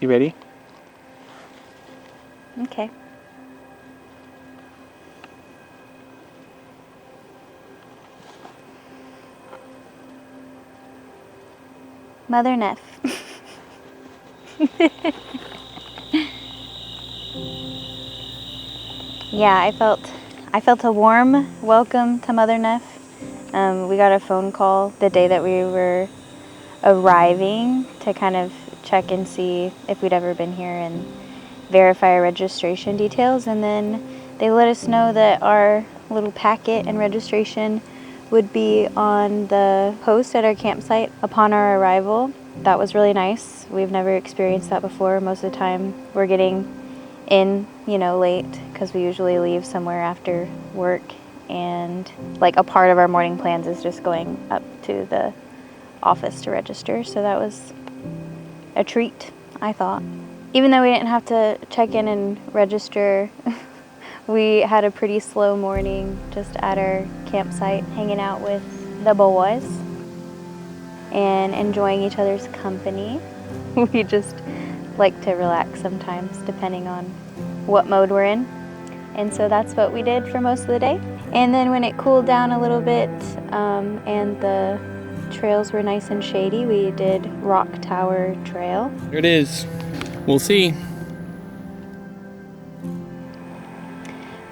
You ready? Okay. Mother Neff. Yeah, I felt a warm welcome to Mother Neff. We got a phone call the day that we were arriving to kind of check and see if we'd ever been here and verify our registration details, and then they let us know that our little packet and registration would be on the post at our campsite upon our arrival. That was really nice. We've never experienced that before. Most of the time we're getting in, late, because we usually leave somewhere after work, and like a part of our morning plans is just going up to the office to register. So that was a treat, I thought. Even though we didn't have to check in and register, we had a pretty slow morning just at our campsite, hanging out with the boys and enjoying each other's company. We just like to relax sometimes, depending on what mode we're in. And so that's what we did for most of the day. And then when it cooled down a little bit and the trails were nice and shady, we did Rock Tower Trail. Here it is. We'll see.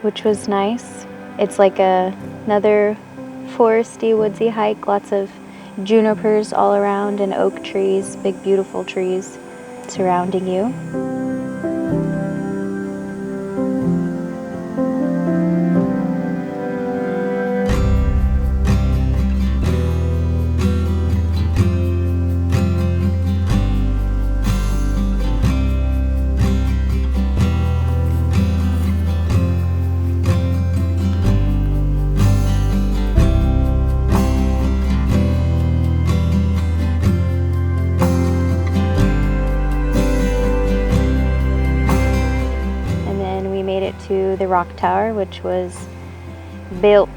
Which was nice. It's like another foresty, woodsy hike, lots of junipers all around and oak trees, big beautiful trees surrounding you. To the Rock Tower, which was built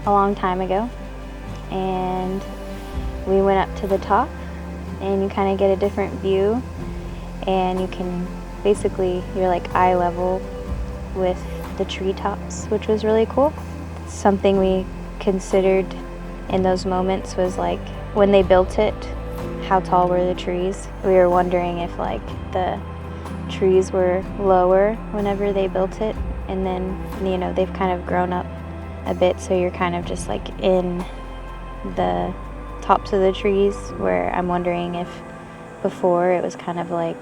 a long time ago, and we went up to the top, and you kind of get a different view, and you can basically, you're like eye level with the treetops, which was really cool. Something we considered in those moments was like when they built it, how tall were the trees? We were wondering if like the trees were lower whenever they built it, and then they've kind of grown up a bit, so you're kind of just like in the tops of the trees, where I'm wondering if before it was kind of like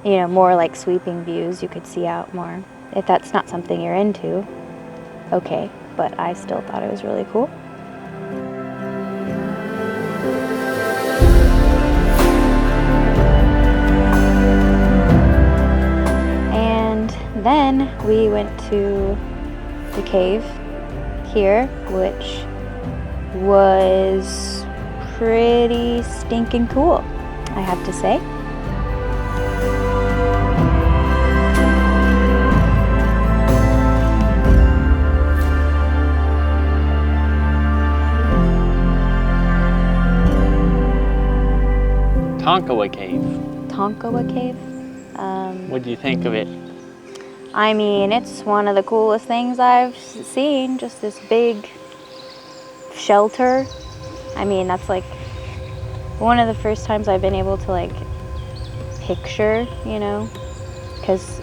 more like sweeping views, you could see out more. If that's not something you're into, okay, but I still thought it was really cool. Then we went to the cave here, which was pretty stinking cool, I have to say. Tonkawa Cave. Tonkawa Cave? What do you think of it? I mean, it's one of the coolest things I've seen, just this big shelter. I mean, that's like one of the first times I've been able to like picture, because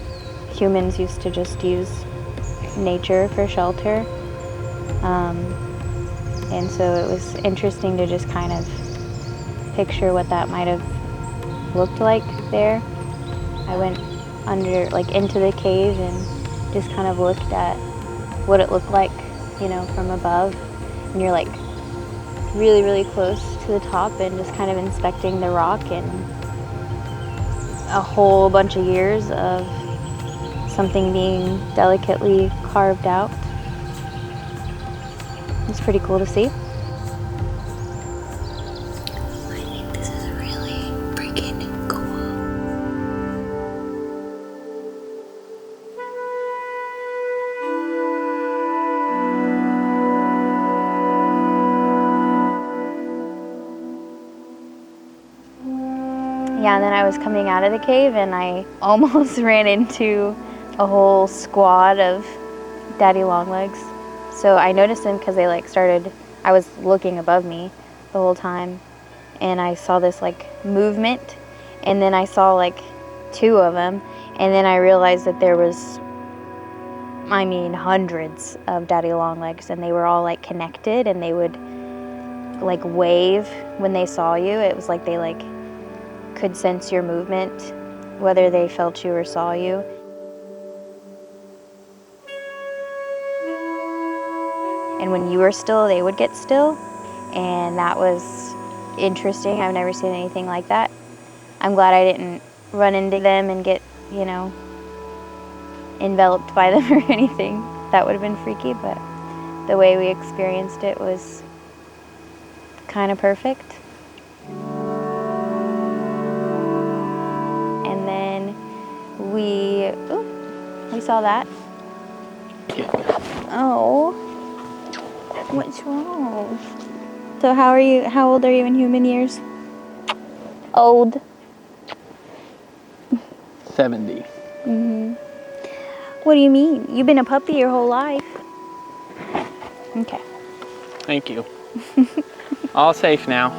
humans used to just use nature for shelter. And so it was interesting to just kind of picture what that might have looked like there. I went into the cave and just kind of looked at what it looked like, from above. And you're like really, really close to the top and just kind of inspecting the rock and a whole bunch of years of something being delicately carved out. It's pretty cool to see. I think this is really freaking cool. Yeah, and then I was coming out of the cave and I almost ran into a whole squad of daddy longlegs. So I noticed them because they like started, I was looking above me the whole time and I saw this like movement, and then I saw like 2 of them, and then I realized that there was, I mean, hundreds of daddy longlegs, and they were all like connected, and they would like wave when they saw you. It was like they like could sense your movement, whether they felt you or saw you. And when you were still, they would get still, and that was interesting. I've never seen anything like that. I'm glad I didn't run into them and get, you know, enveloped by them or anything. That would have been freaky, but the way we experienced it was kind of perfect. And then we saw that. Yeah. Oh, what's wrong? So how old are you in human years? Old. 70. What do you mean? You've been a puppy your whole life. Okay. Thank you. All safe now.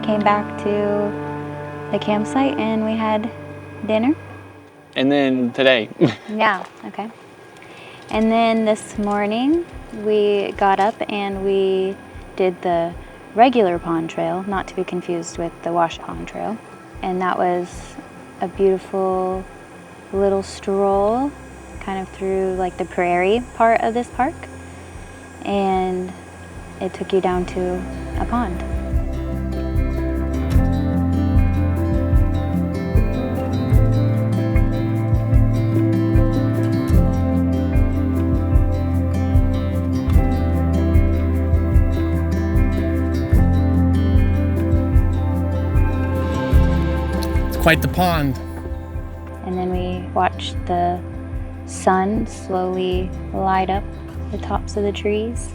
Came back to the campsite and we had dinner. And then today. Yeah, okay. And then this morning we got up and we did the regular pond trail, not to be confused with the wash pond trail. And that was a beautiful little stroll kind of through like the prairie part of this park. And it took you down to a pond. Quite the pond. And then we watched the sun slowly light up the tops of the trees.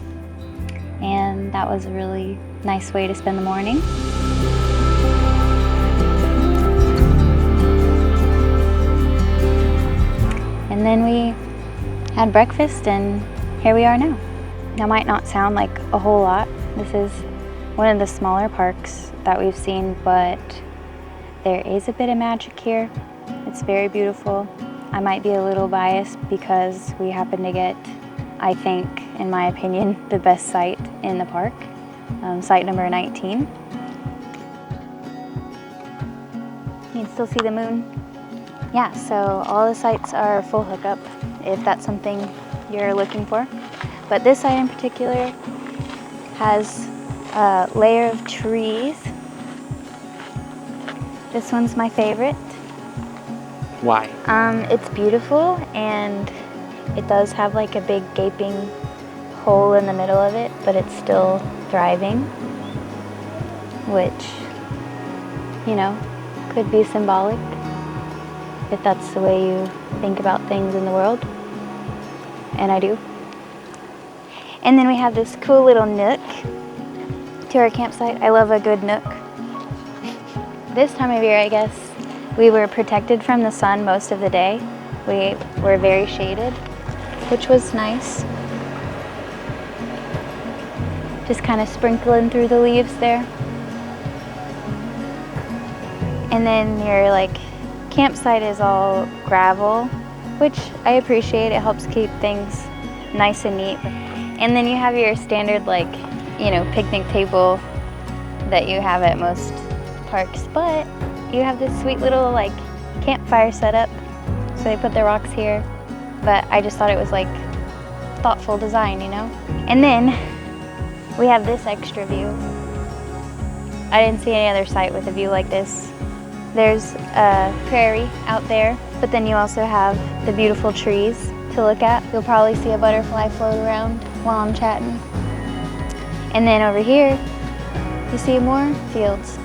And that was a really nice way to spend the morning. And then we had breakfast and here we are now. That might not sound like a whole lot. This is one of the smaller parks that we've seen, but there is a bit of magic here. It's very beautiful. I might be a little biased because we happen to get, I think, in my opinion, the best site in the park, site number 19. You can still see the moon. Yeah, so all the sites are full hookup if that's something you're looking for. But this site in particular has a layer of trees. This one's my favorite. Why? It's beautiful and it does have like a big gaping hole in the middle of it, but it's still thriving, which, you know, could be symbolic if that's the way you think about things in the world, and I do. And then we have this cool little nook to our campsite. I love a good nook. This time of year, I guess, we were protected from the sun most of the day. We were very shaded, which was nice. Just kind of sprinkling through the leaves there. And then your like campsite is all gravel, which I appreciate. It helps keep things nice and neat. And then you have your standard like, you know, picnic table that you have at most parks, but you have this sweet little like campfire setup. So they put the rocks here, but I just thought it was like thoughtful design, you know? And then we have this extra view. I didn't see any other site with a view like this. There's a prairie out there, but then you also have the beautiful trees to look at. You'll probably see a butterfly float around while I'm chatting. And then over here, you see more fields.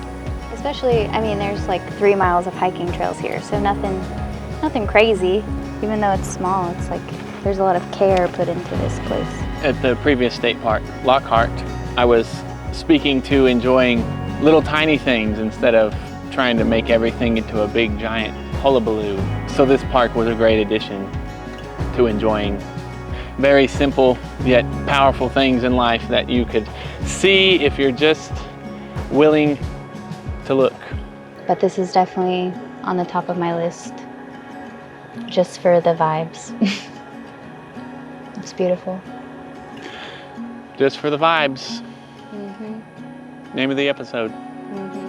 Especially, I mean, there's like 3 miles of hiking trails here, so nothing crazy. Even though it's small, it's like there's a lot of care put into this place. At the previous state park, Lockhart, I was speaking to enjoying little tiny things instead of trying to make everything into a big giant hullabaloo. So this park was a great addition to enjoying very simple yet powerful things in life that you could see if you're just willing to look. But this is definitely on the top of my list, just for the vibes. It's beautiful. Just for the vibes. Mm-hmm. Name of the episode. Mm-hmm.